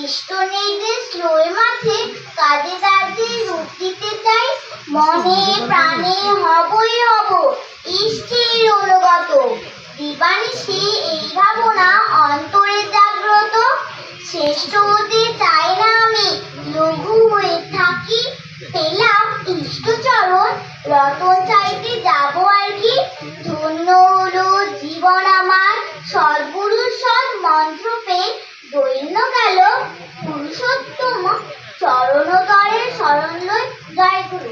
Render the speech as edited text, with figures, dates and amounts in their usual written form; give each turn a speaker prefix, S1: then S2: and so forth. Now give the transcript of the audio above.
S1: ইষ্ট নির্দেশ লয়ে মাঠে কাজে কাজে রূপ দিতে চাই, মনে প্রাণে হবই হব ইষ্টের অনুগত। দিবানিশি এই ভাবনা অন্তরে জাগ্রত, শ্রেষ্ঠ হতে চাই না আমি, লঘু হয়ে থাকি। পেলাম ইষ্টচরণ, রতন চাইতে যাবো আর কি। ধন্য হলো জীবন আমার, সদ্গুরুর সৎ মন্ত্র পেয়ে দৈন্য গেল পুরুষোত্তম চরণতরে শরণ লই। জয় গুরু।